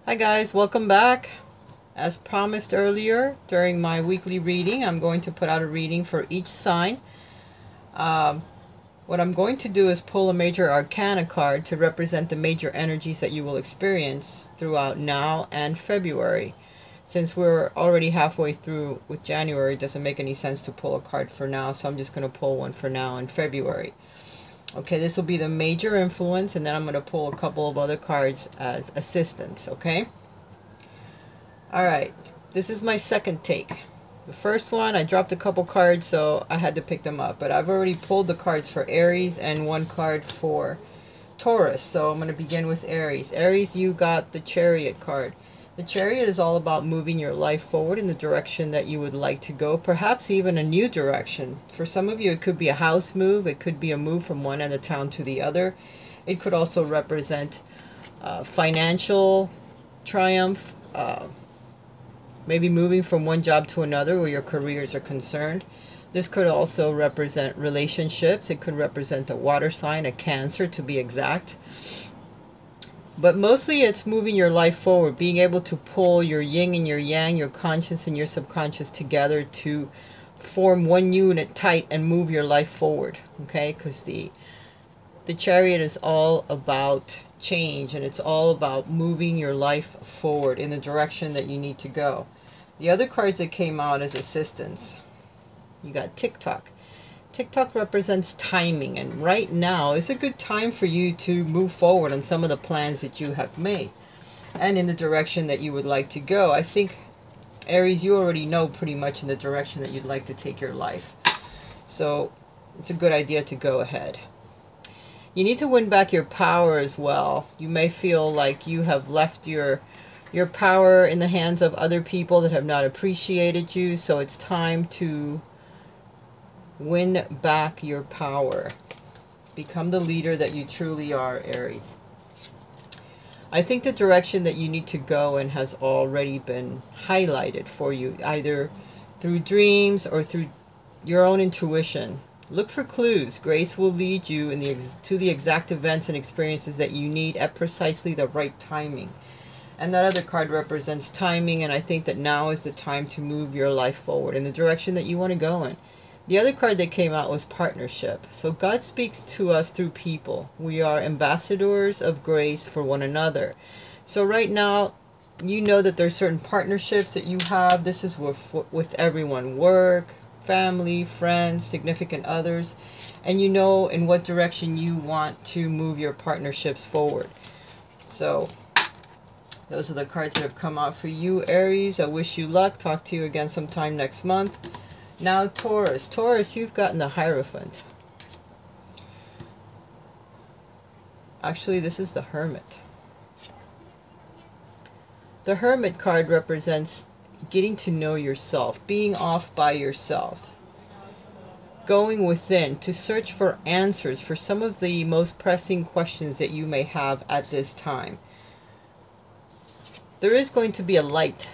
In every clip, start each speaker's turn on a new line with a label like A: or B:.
A: Hi guys, welcome back. As promised earlier, during my weekly reading, I'm going to put out a reading for each sign. What I'm going to do is pull a major arcana card to represent the major energies that you will experience throughout now and February. Since we're already halfway through with January, it doesn't make any sense to pull a card for now, so I'm just going to pull one for now in February. Okay, this will be the major influence, and then I'm going to pull a couple of other cards as assistants, okay? Alright, this is my second take. The first one, I dropped a couple cards, so I had to pick them up. But I've already pulled the cards for Aries and one card for Taurus. So I'm going to begin with Aries. Aries, you got the Chariot card. The Chariot is all about moving your life forward in the direction that you would like to go, perhaps even a new direction. For some of you, it could be a house move. It could be a move from one end of town to the other. It could also represent financial triumph, maybe moving from one job to another where your careers are concerned. This could also represent relationships. It could represent a water sign, a Cancer to be exact. But mostly it's moving your life forward, being able to pull your yin and your yang, your conscious and your subconscious together to form one unit tight and move your life forward. Okay, because the Chariot is all about change, and it's all about moving your life forward in the direction that you need to go. The other cards that came out as assistants, you got TikTok. TikTok represents timing, and right now is a good time for you to move forward on some of the plans that you have made and in the direction that you would like to go. I think, Aries, you already know pretty much in the direction that you'd like to take your life. So it's a good idea to go ahead. You need to win back your power as well. You may feel like you have left your power in the hands of other people that have not appreciated you, so it's time to win back your power. Become the leader that you truly are, Aries. I think the direction that you need to go and has already been highlighted for you, either through dreams or through your own intuition. Look for clues. Grace will lead you to the exact events and experiences that you need at precisely the right timing. And that other card represents timing, and I think that now is the time to move your life forward in the direction that you want to go in. The other card that came out was partnership. So God speaks to us through people. We are ambassadors of grace for one another. So right now, you know that there's certain partnerships that you have. This is with everyone. Work, family, friends, significant others. And you know in what direction you want to move your partnerships forward. So those are the cards that have come out for you, Aries. I wish you luck. Talk to you again sometime next month. Now, Taurus. Taurus, you've gotten the Hierophant. Actually, this is the Hermit. The Hermit card represents getting to know yourself, being off by yourself, going within to search for answers for some of the most pressing questions that you may have at this time. There is going to be a light,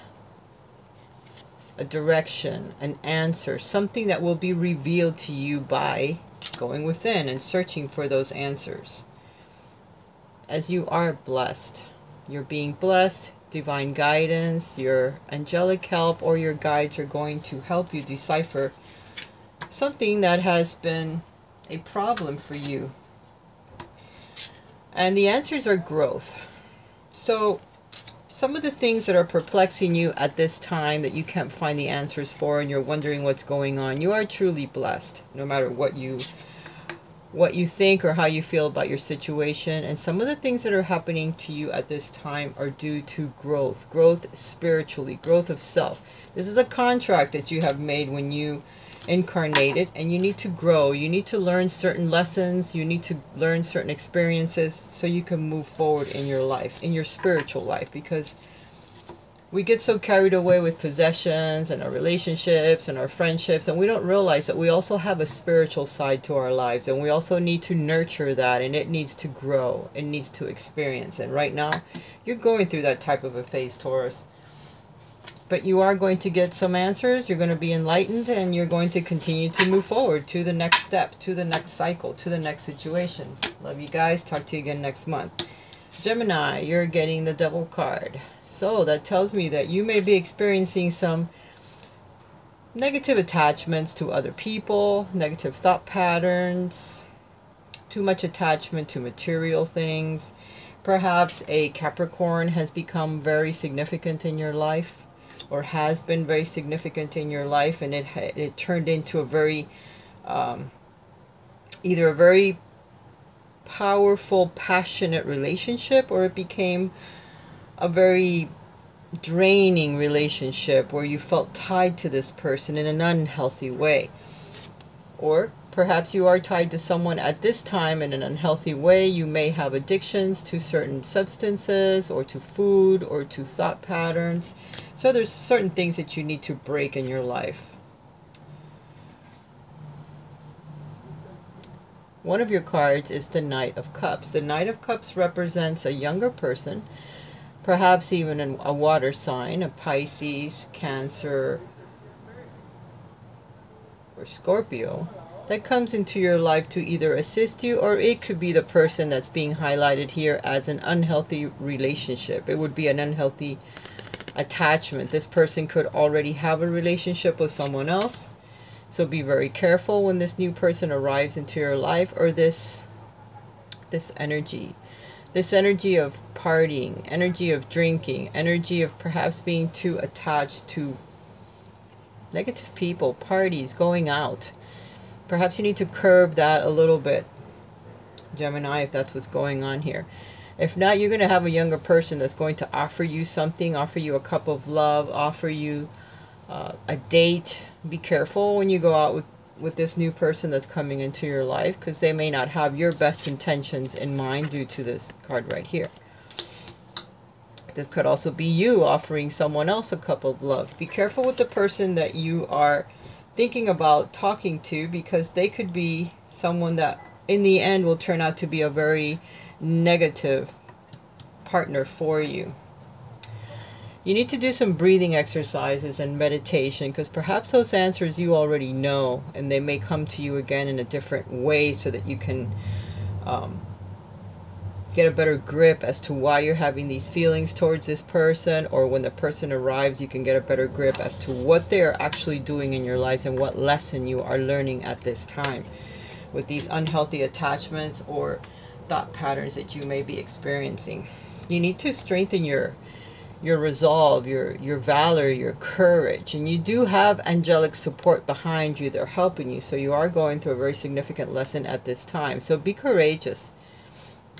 A: a direction, an answer, something that will be revealed to you by going within and searching for those answers. As you are blessed, you're being blessed, divine guidance, your angelic help or your guides are going to help you decipher something that has been a problem for you. And the answers are growth. So some of the things that are perplexing you at this time that you can't find the answers for and you're wondering what's going on, you are truly blessed, no matter what you think or how you feel about your situation. And some of the things that are happening to you at this time are due to growth. Growth spiritually, growth of self. This is a contract that you have made when you incarnated, and you need to grow. You need to learn certain lessons. You need to learn certain experiences so you can move forward in your life, in your spiritual life, because we get so carried away with possessions and our relationships and our friendships, and we don't realize that we also have a spiritual side to our lives, and we also need to nurture that, and it needs to grow. It needs to experience. And right now, you're going through that type of a phase, Taurus. But you are going to get some answers, you're going to be enlightened, and you're going to continue to move forward to the next step, to the next cycle, to the next situation. Love you guys. Talk to you again next month. Gemini, you're getting the Devil card. So that tells me that you may be experiencing some negative attachments to other people, negative thought patterns, too much attachment to material things. Perhaps a Capricorn has become very significant in your life, or has been very significant in your life, and it turned into a very either a very powerful, passionate relationship, or it became a very draining relationship where you felt tied to this person in an unhealthy way. Or perhaps you are tied to someone at this time in an unhealthy way. You may have addictions to certain substances, or to food, or to thought patterns. So there's certain things that you need to break in your life. One of your cards is the Knight of Cups. The Knight of Cups represents a younger person, perhaps even a water sign, a Pisces, Cancer, or Scorpio, that comes into your life to either assist you, or it could be the person that's being highlighted here as an unhealthy relationship. It would be an unhealthy attachment. This person could already have a relationship with someone else. So be very careful when this new person arrives into your life, or this energy. This energy of partying, energy of drinking, energy of perhaps being too attached to negative people, parties, going out. Perhaps you need to curb that a little bit, Gemini, if that's what's going on here. If not, you're going to have a younger person that's going to offer you something, offer you a cup of love, offer you a date. Be careful when you go out with this new person that's coming into your life, because they may not have your best intentions in mind due to this card right here. This could also be you offering someone else a cup of love. Be careful with the person that you are thinking about talking to, because they could be someone that in the end will turn out to be a very negative partner for you. You need to do some breathing exercises and meditation, because perhaps those answers you already know, and they may come to you again in a different way, so that you can get a better grip as to why you're having these feelings towards this person, or when the person arrives, you can get a better grip as to what they're actually doing in your lives and what lesson you are learning at this time with these unhealthy attachments or thought patterns that you may be experiencing. You need to strengthen your resolve, your valor, your courage, and you do have angelic support behind you. They're helping you, so you are going through a very significant lesson at this time. So be courageous.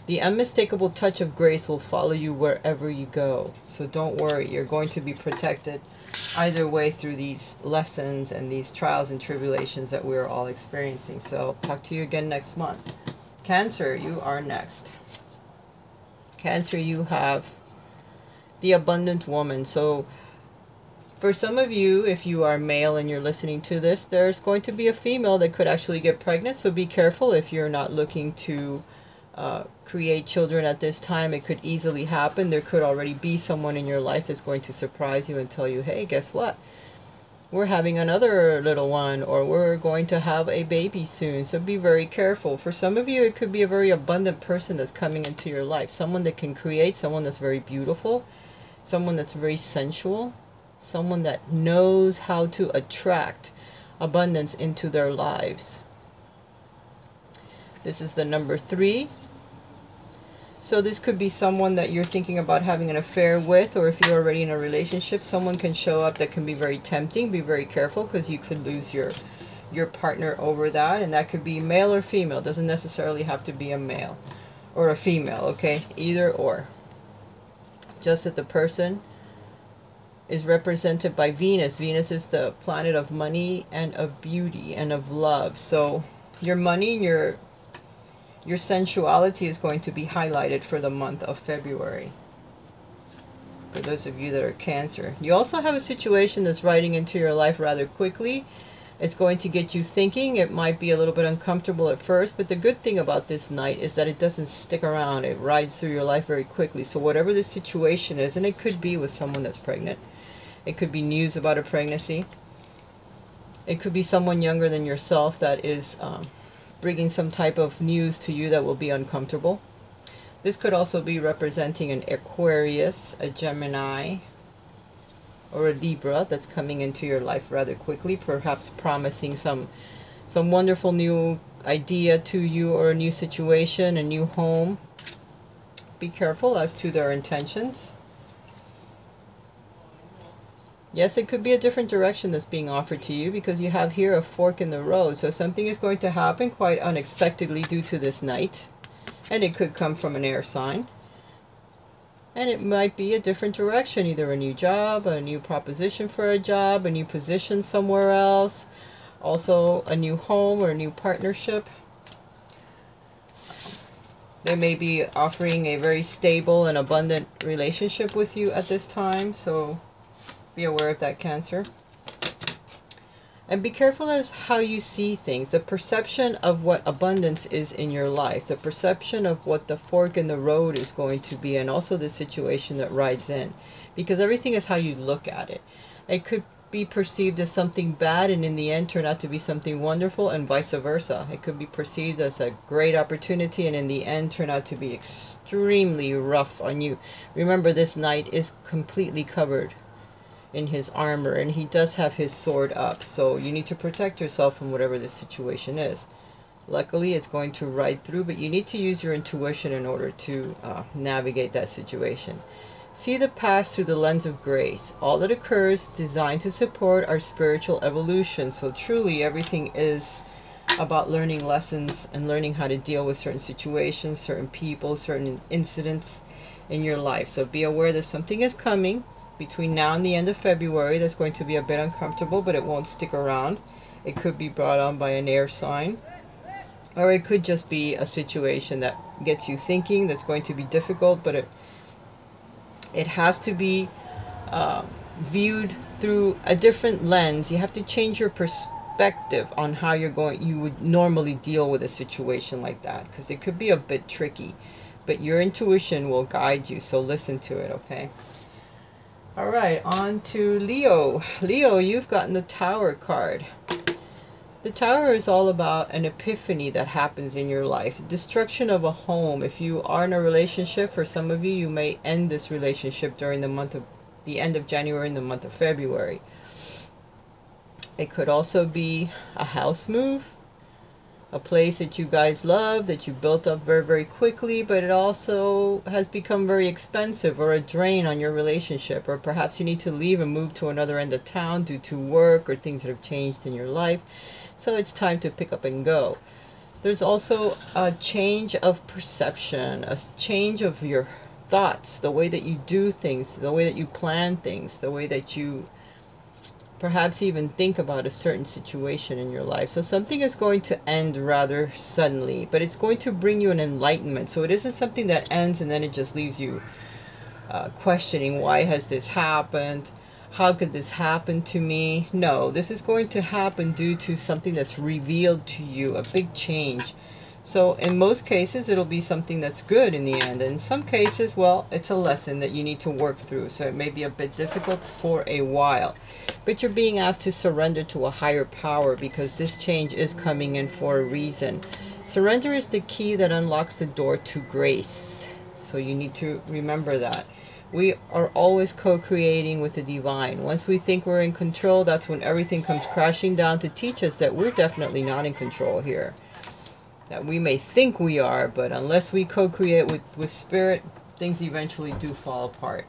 A: The unmistakable touch of grace will follow you wherever you go. So don't worry, you're going to be protected either way through these lessons and these trials and tribulations that we're all experiencing. So talk to you again next month. Cancer, you are next. Cancer, you have the Abundant Woman. So for some of you, if you are male and you're listening to this, there's going to be a female that could actually get pregnant. So be careful if you're not looking to create children at this time. It could easily happen. There could already be someone in your life that's going to surprise you and tell you, hey, guess what? We're having another little one, or we're going to have a baby soon. So be very careful. For some of you, it could be a very abundant person that's coming into your life. Someone that can create, someone that's very beautiful, someone that's very sensual, someone that knows how to attract abundance into their lives. This is the number 3. So this could be someone that you're thinking about having an affair with, or if you're already in a relationship, someone can show up that can be very tempting. Be very careful, because you could lose your partner over that, and that could be male or female. It doesn't necessarily have to be a male or a female, okay? Either or. Just that the person is represented by Venus. Venus is the planet of money and of beauty and of love. So your money and your sensuality is going to be highlighted for the month of February, for those of you that are Cancer. You also have a situation that's riding into your life rather quickly. It's going to get you thinking. It might be a little bit uncomfortable at first, but the good thing about this Knight is that it doesn't stick around. It rides through your life very quickly. So whatever the situation is, and it could be with someone that's pregnant, it could be news about a pregnancy, it could be someone younger than yourself that is bringing some type of news to you that will be uncomfortable. This could also be representing an Aquarius, a Gemini, or a Libra that's coming into your life rather quickly, perhaps promising some wonderful new idea to you, or a new situation, a new home. Be careful as to their intentions. Yes, it could be a different direction that's being offered to you, because you have here a fork in the road. So something is going to happen quite unexpectedly due to this Knight. And it could come from an air sign. And it might be a different direction, either a new job, a new proposition for a job, a new position somewhere else, also a new home or a new partnership. They may be offering a very stable and abundant relationship with you at this time, so be aware of that, Cancer. And be careful as how you see things. The perception of what abundance is in your life. The perception of what the fork in the road is going to be. And also the situation that rides in. Because everything is how you look at it. It could be perceived as something bad and in the end turn out to be something wonderful, and vice versa. It could be perceived as a great opportunity and in the end turn out to be extremely rough on you. Remember, this Knight is completely covered in his armor, and he does have his sword up, so you need to protect yourself from whatever this situation is. Luckily, it's going to ride through, but you need to use your intuition in order to navigate that situation. See the past through the lens of grace. All that occurs designed to support our spiritual evolution. So truly, everything is about learning lessons and learning how to deal with certain situations, certain people, certain incidents in your life. So be aware that something is coming between now and the end of February that's going to be a bit uncomfortable, but it won't stick around. It could be brought on by an air sign, or it could just be a situation that gets you thinking, that's going to be difficult, but it has to be viewed through a different lens. You have to change your perspective on how you would normally deal with a situation like that, because it could be a bit tricky, but your intuition will guide you, so listen to it, okay? All right, on to Leo. Leo, you've gotten the Tower card. The Tower is all about an epiphany that happens in your life. Destruction of a home. If you are in a relationship, for some of you, you may end this relationship during the end of January and the month of February. It could also be a house move, a place that you guys love, that you built up very, very quickly, but it also has become very expensive, or a drain on your relationship, or perhaps you need to leave and move to another end of town due to work or things that have changed in your life. So it's time to pick up and go. There's also a change of perception, a change of your thoughts, the way that you do things, the way that you plan things, the way that you perhaps even think about a certain situation in your life. So something is going to end rather suddenly, but it's going to bring you an enlightenment. So it isn't something that ends and then it just leaves you questioning, why has this happened? How could this happen to me? No, this is going to happen due to something that's revealed to you, a big change. So in most cases, it'll be something that's good in the end. In some cases, well, it's a lesson that you need to work through. So it may be a bit difficult for a while. But you're being asked to surrender to a higher power, because this change is coming in for a reason. Surrender is the key that unlocks the door to grace. So you need to remember that. We are always co-creating with the divine. Once we think we're in control, that's when everything comes crashing down to teach us that we're definitely not in control here. That we may think we are, but unless we co-create with spirit, things eventually do fall apart.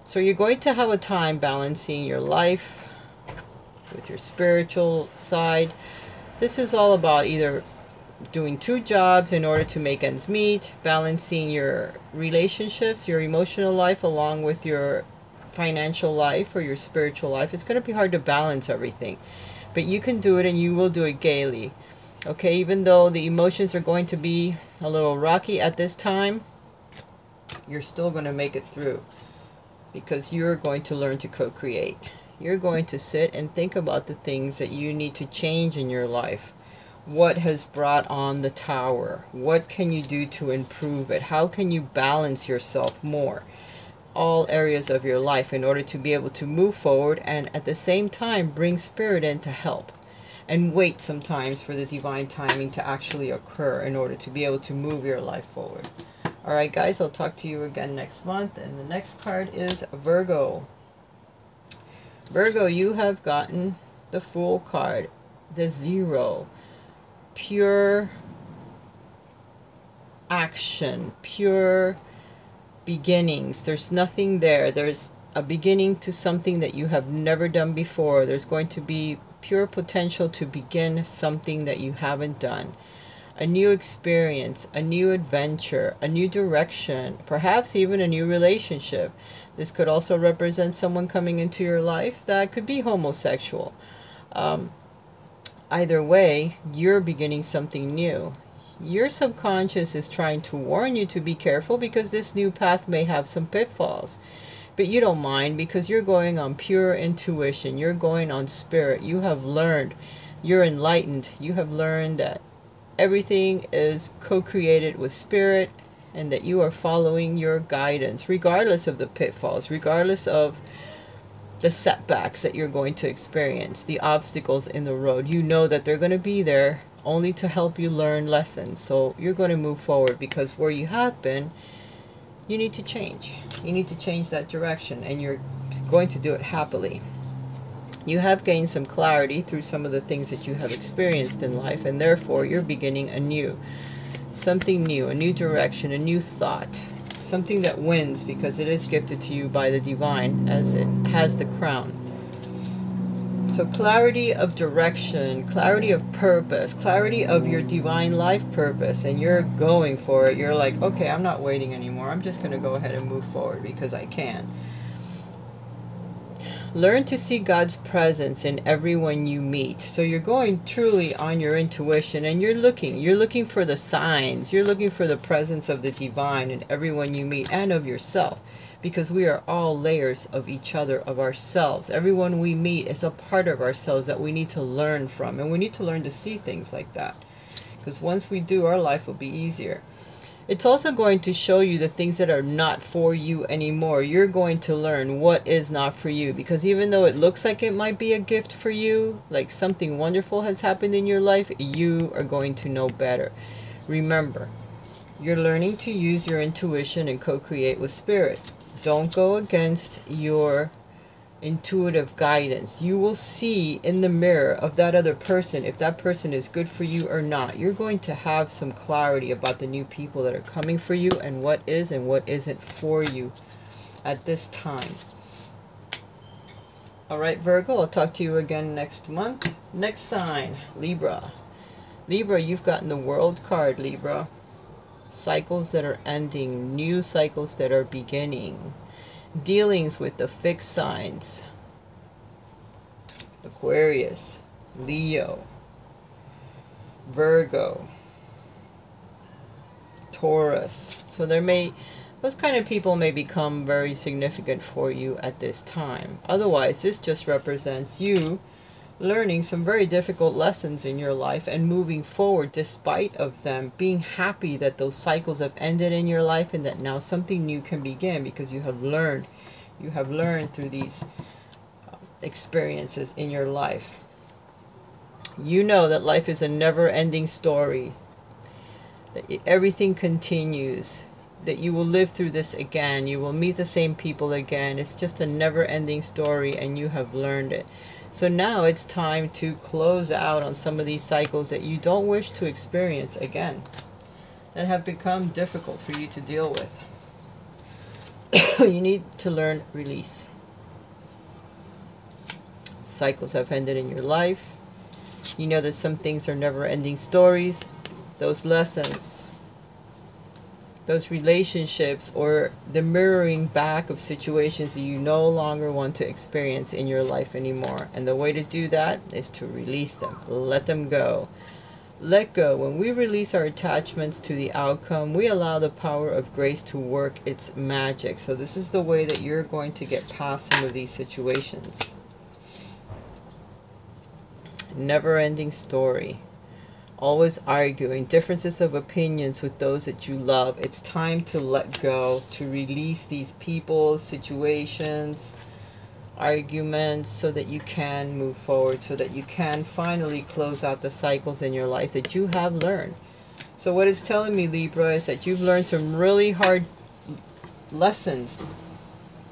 A: So you're going to have a time balancing your life with your spiritual side. This is all about either doing 2 jobs in order to make ends meet, balancing your relationships, your emotional life, along with your financial life or your spiritual life. It's going to be hard to balance everything, but you can do it, and you will do it gaily. Okay, even though the emotions are going to be a little rocky at this time, you're still going to make it through, because you're going to learn to co-create. You're going to sit and think about the things that you need to change in your life. What has brought on the Tower? What can you do to improve it? How can you balance yourself more? All areas of your life, in order to be able to move forward, and at the same time bring spirit in to help. And wait sometimes for the divine timing to actually occur in order to be able to move your life forward. Alright guys, I'll talk to you again next month. And the next card is Virgo. Virgo, you have gotten the Fool card. The 0. Pure action. Pure beginnings. There's nothing there. There's a beginning to something that you have never done before. There's going to be pure potential to begin something that you haven't done. A new experience, a new adventure, a new direction, perhaps even a new relationship. This could also represent someone coming into your life that could be homosexual. Either way, you're beginning something new. Your subconscious is trying to warn you to be careful because this new path may have some pitfalls. But you don't mind because you're going on pure intuition. You're going on spirit. You have learned. You're enlightened. You have learned that everything is co-created with spirit and that you are following your guidance regardless of the pitfalls, regardless of the setbacks that you're going to experience, the obstacles in the road. You know that they're going to be there only to help you learn lessons. So you're going to move forward because where you have been, you need to change. You need to change that direction, and you're going to do it happily. You have gained some clarity through some of the things that you have experienced in life, and therefore you're beginning anew. Something new, a new direction, a new thought. Something that wins because it is gifted to you by the divine as it has the crown. So clarity of direction, clarity of purpose, clarity of your divine life purpose, and you're going for it. You're like, okay, I'm not waiting anymore. I'm just going to go ahead and move forward because I can. Learn to see God's presence in everyone you meet. So you're going truly on your intuition, and you're looking for the signs. You're looking for the presence of the divine in everyone you meet and of yourself, because we are all layers of each other, of ourselves. Everyone we meet is a part of ourselves that we need to learn from, and we need to learn to see things like that, because once we do, our life will be easier. It's also going to show you the things that are not for you anymore. You're going to learn what is not for you, because even though it looks like it might be a gift for you, like something wonderful has happened in your life, you are going to know better. Remember, you're learning to use your intuition and co-create with spirit. Don't go against your intuitive guidance. You will see in the mirror of that other person if that person is good for you or not. You're going to have some clarity about the new people that are coming for you and what is and what isn't for you at this time. Alright, Virgo, I'll talk to you again next month. Next sign, Libra. Libra, you've gotten the World card, Libra. Cycles that are ending, new cycles that are beginning. Dealings with the fixed signs. Aquarius, Leo, Virgo, Taurus. So those kind of people may become very significant for you at this time. Otherwise, this just represents you learning some very difficult lessons in your life and moving forward despite of them, being happy that those cycles have ended in your life and that now something new can begin because you have learned through these experiences in your life. You know that life is a never-ending story, that everything continues, that you will live through this again, you will meet the same people again. It's just a never-ending story, and you have learned it. So now it's time to close out on some of these cycles that you don't wish to experience again, that have become difficult for you to deal with. You need to learn release. Cycles have ended in your life. You know that some things are never-ending stories. Those lessons, those relationships, or the mirroring back of situations that you no longer want to experience in your life anymore. And the way to do that is to release them. Let them go. Let go. When we release our attachments to the outcome, we allow the power of grace to work its magic. So this is the way that you're going to get past some of these situations. Never-ending story. Always arguing, differences of opinions with those that you love. It's time to let go, to release these people, situations, arguments, so that you can move forward, so that you can finally close out the cycles in your life that you have learned. So what it's telling me, Libra, is that you've learned some really hard lessons,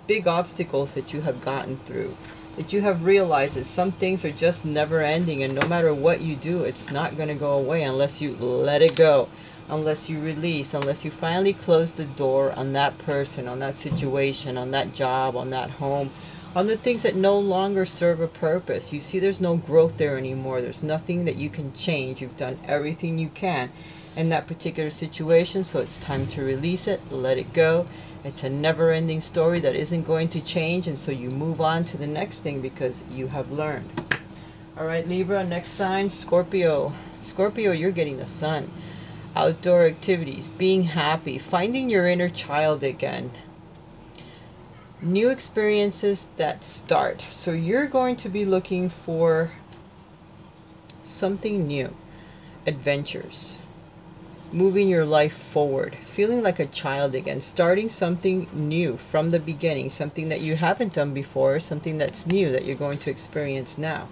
A: big obstacles that you have gotten through, that you have realized that some things are just never ending, and no matter what you do, it's not going to go away unless you let it go, unless you release, unless you finally close the door on that person, on that situation, on that job, on that home, on the things that no longer serve a purpose. You see, there's no growth there anymore. There's nothing that you can change. You've done everything you can in that particular situation, so it's time to release it, let it go. It's a never-ending story that isn't going to change, and so you move on to the next thing because you have learned. All right, Libra, next sign, Scorpio. Scorpio, you're getting the sun. Outdoor activities, being happy, finding your inner child again. New experiences that start. So you're going to be looking for something new. Adventures. Moving your life forward, feeling like a child again, starting something new from the beginning, something that you haven't done before, something that's new that you're going to experience now.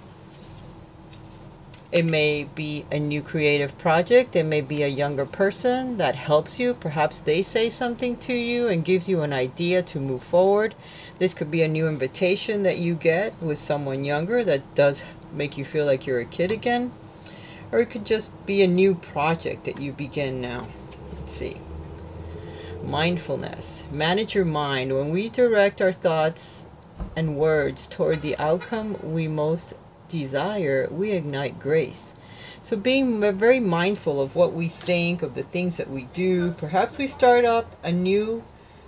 A: It may be a new creative project, it may be a younger person that helps you, perhaps they say something to you and gives you an idea to move forward. This could be a new invitation that you get with someone younger that does make you feel like you're a kid again. Or it could just be a new project that you begin now. Let's see. Mindfulness. Manage your mind. When we direct our thoughts and words toward the outcome we most desire, we ignite grace. So being very mindful of what we think, of the things that we do. Perhaps we start up a new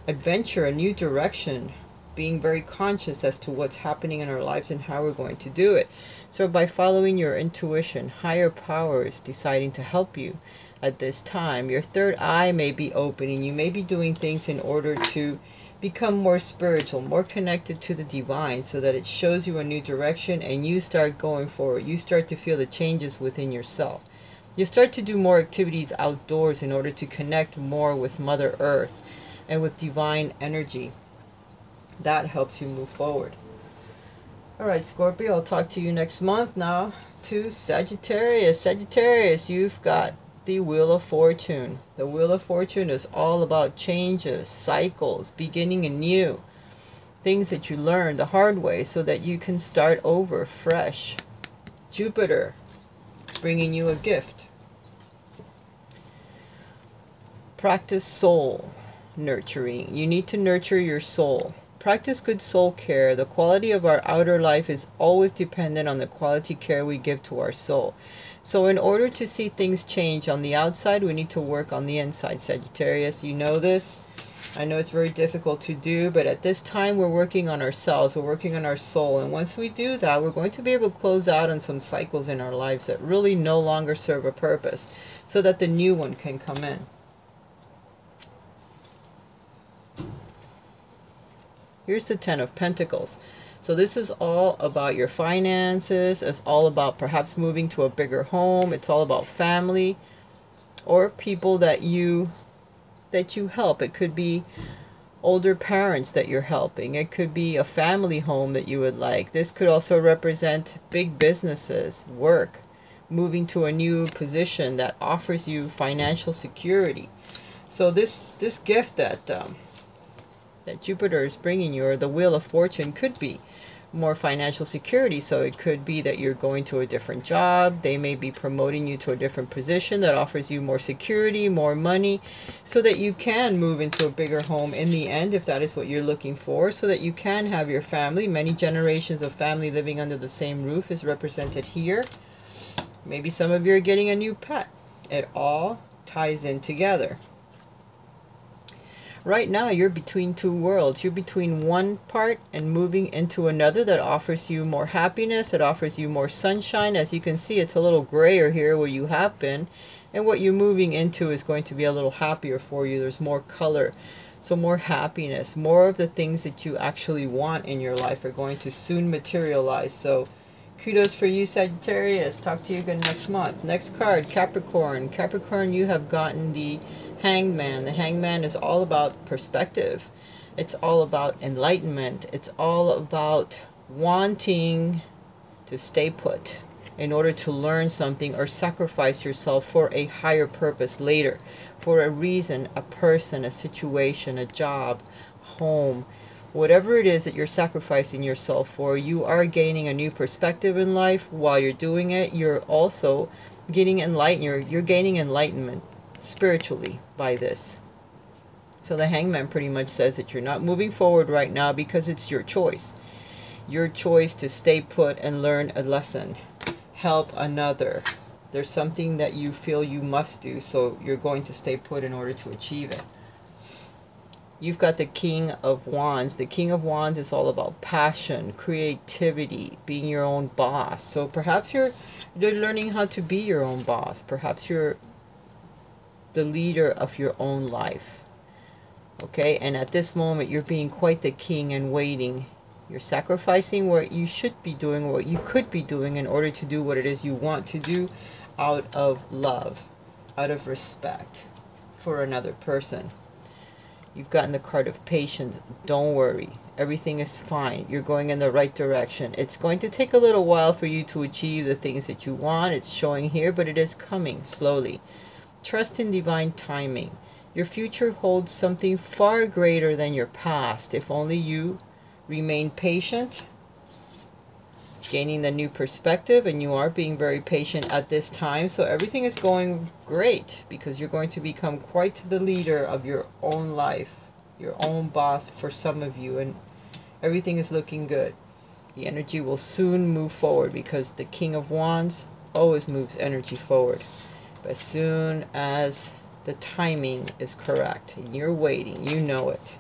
A: adventure, a new direction, being very conscious as to what's happening in our lives and how we're going to do it. So by following your intuition, higher power is deciding to help you at this time. Your third eye may be opening. You may be doing things in order to become more spiritual, more connected to the divine, so that it shows you a new direction and you start going forward. You start to feel the changes within yourself. You start to do more activities outdoors in order to connect more with Mother Earth and with divine energy. That helps you move forward. All right, Scorpio, I'll talk to you next month. Now to Sagittarius. Sagittarius, you've got the Wheel of Fortune. The Wheel of Fortune is all about changes, cycles, beginning anew. Things that you learn the hard way so that you can start over fresh. Jupiter, bringing you a gift. Practice soul nurturing. You need to nurture your soul. Practice good soul care. The quality of our outer life is always dependent on the quality care we give to our soul. So in order to see things change on the outside, we need to work on the inside, Sagittarius. You know this. I know it's very difficult to do, but at this time we're working on ourselves. We're working on our soul. And once we do that, we're going to be able to close out on some cycles in our lives that really no longer serve a purpose, so that the new one can come in. Here's the Ten of Pentacles. So this is all about your finances. It's all about perhaps moving to a bigger home. It's all about family or people that you help. It could be older parents that you're helping. It could be a family home that you would like. This could also represent big businesses, work, moving to a new position that offers you financial security. So this gift that Jupiter is bringing you, or the Wheel of Fortune, could be more financial security. So it could be that you're going to a different job. They may be promoting you to a different position that offers you more security, more money, so that you can move into a bigger home in the end, if that is what you're looking for, so that you can have your family. Many generations of family living under the same roof is represented here. Maybe some of you are getting a new pet. It all ties in together. Right now, you're between two worlds. You're between one part and moving into another that offers you more happiness. It offers you more sunshine. As you can see, it's a little grayer here where you have been. And what you're moving into is going to be a little happier for you. There's more color. So more happiness. More of the things that you actually want in your life are going to soon materialize. So kudos for you, Sagittarius. Talk to you again next month. Next card, Capricorn. Capricorn, you have gotten the Hangman. The Hangman is all about perspective. It's all about enlightenment. It's all about wanting to stay put. in order to learn something or sacrifice yourself for a higher purpose later, for a reason, a person, a situation, a job, home, whatever it is that you're sacrificing yourself for. You are gaining a new perspective in life while you're doing it. You're also getting enlightened. You're gaining enlightenment spiritually by this. So the Hangman pretty much says that you're not moving forward right now because it's your choice. Your choice to stay put and learn a lesson. Help another. There's something that you feel you must do, so you're going to stay put in order to achieve it. You've got the King of Wands. The King of Wands is all about passion, creativity, being your own boss. So perhaps you're learning how to be your own boss. Perhaps you're the leader of your own life. Okay, and at this moment you're being quite the king and waiting. You're sacrificing what you should be doing, what you could be doing in order to do what it is you want to do out of love, out of respect for another person. You've gotten the card of patience. Don't worry. Everything is fine. You're going in the right direction. It's going to take a little while for you to achieve the things that you want. It's showing here, but it is coming slowly. Trust in divine timing. Your future holds something far greater than your past. If only you remain patient, gaining the new perspective, and you are being very patient at this time. So everything is going great because you're going to become quite the leader of your own life, your own boss for some of you, and everything is looking good. The energy will soon move forward because the King of Wands always moves energy forward. But as soon as the timing is correct and you're waiting, you know it.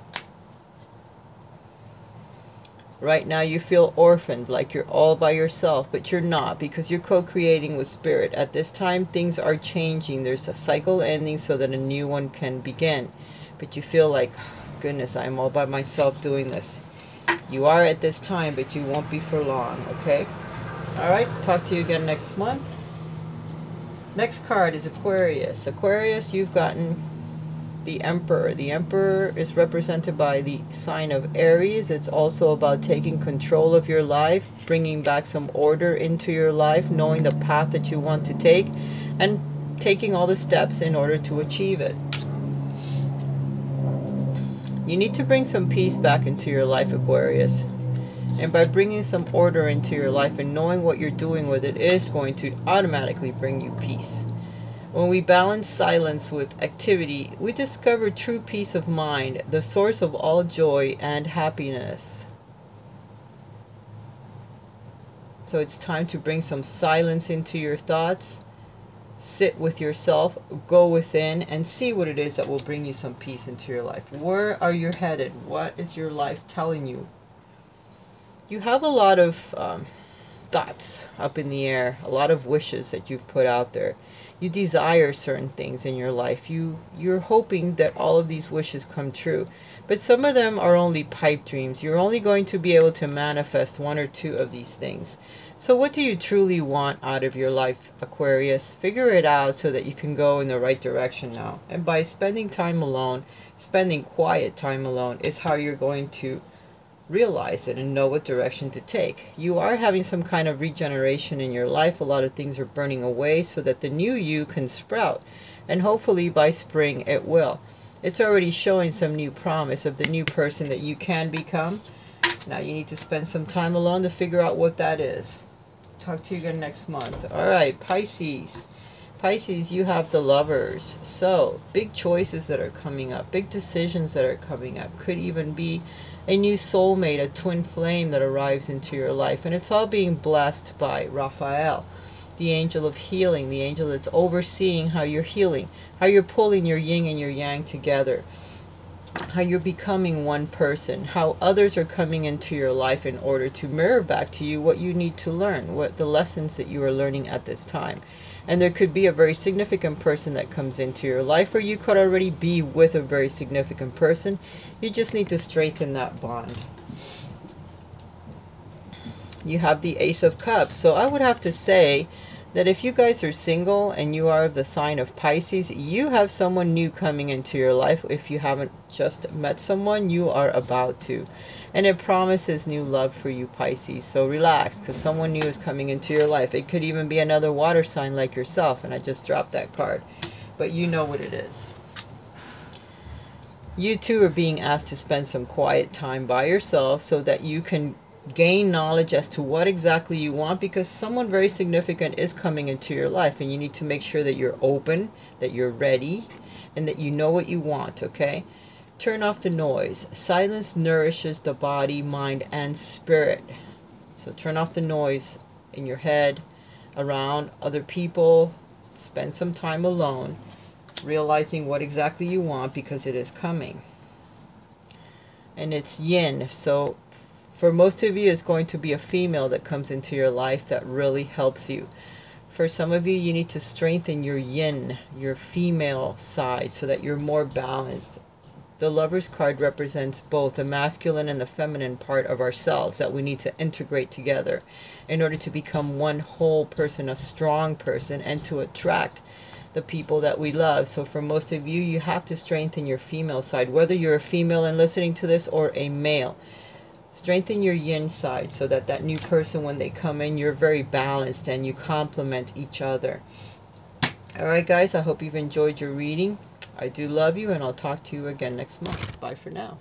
A: Right now you feel orphaned, like you're all by yourself, but you're not, because you're co-creating with Spirit. At this time things are changing. There's a cycle ending so that a new one can begin. But you feel like, goodness, I'm all by myself doing this. You are at this time, but you won't be for long, okay? Alright, talk to you again next month. Next card is Aquarius. Aquarius, you've gotten the Emperor. The Emperor is represented by the sign of Aries. It's also about taking control of your life, bringing back some order into your life, knowing the path that you want to take, and taking all the steps in order to achieve it. You need to bring some peace back into your life, Aquarius. And by bringing some order into your life and knowing what you're doing with it is going to automatically bring you peace. When we balance silence with activity, we discover true peace of mind, the source of all joy and happiness. So it's time to bring some silence into your thoughts. Sit with yourself, go within, and see what it is that will bring you some peace into your life. Where are you headed? What is your life telling you? You have a lot of thoughts up in the air, a lot of wishes that you've put out there. You desire certain things in your life. You're hoping that all of these wishes come true. But some of them are only pipe dreams. You're only going to be able to manifest one or two of these things. So what do you truly want out of your life, Aquarius? Figure it out so that you can go in the right direction now. And by spending time alone, spending quiet time alone, is how you're going to realize it and know what direction to take. You are having some kind of regeneration in your life. A lot of things are burning away so that the new you can sprout, and hopefully by spring it will. It's already showing some new promise of the new person that you can become. Now you need to spend some time alone to figure out what that is. Talk to you again next month. Alright, Pisces. Pisces, you have the Lovers. So big choices that are coming up, big decisions that are coming up. Could even be a new soulmate, a twin flame that arrives into your life. And it's all being blessed by Raphael, the angel of healing, the angel that's overseeing how you're healing, how you're pulling your yin and your yang together, how you're becoming one person, how others are coming into your life in order to mirror back to you what you need to learn, what the lessons that you are learning at this time. And there could be a very significant person that comes into your life, or you could already be with a very significant person. You just need to strengthen that bond. You have the Ace of Cups. So I would have to say that if you guys are single and you are of the sign of Pisces, you have someone new coming into your life. If you haven't just met someone, you are about to. And it promises new love for you, Pisces. So relax, because someone new is coming into your life. It could even be another water sign like yourself, and I just dropped that card. But you know what it is. You too are being asked to spend some quiet time by yourself so that you can gain knowledge as to what exactly you want, because someone very significant is coming into your life, and you need to make sure that you're open, that you're ready, and that you know what you want, okay? Turn off the noise. Silence nourishes the body, mind, and spirit. So turn off the noise in your head, around other people. Spend some time alone, realizing what exactly you want, because it is coming. And it's yin, so for most of you, it's going to be a female that comes into your life that really helps you. For some of you, you need to strengthen your yin, your female side, so that you're more balanced. The Lover's card represents both the masculine and the feminine part of ourselves that we need to integrate together in order to become one whole person, a strong person, and to attract the people that we love. So for most of you, you have to strengthen your female side, whether you're a female and listening to this or a male. Strengthen your yin side so that that new person, when they come in, you're very balanced and you complement each other. Alright guys, I hope you've enjoyed your reading. I do love you, and I'll talk to you again next month. Bye for now.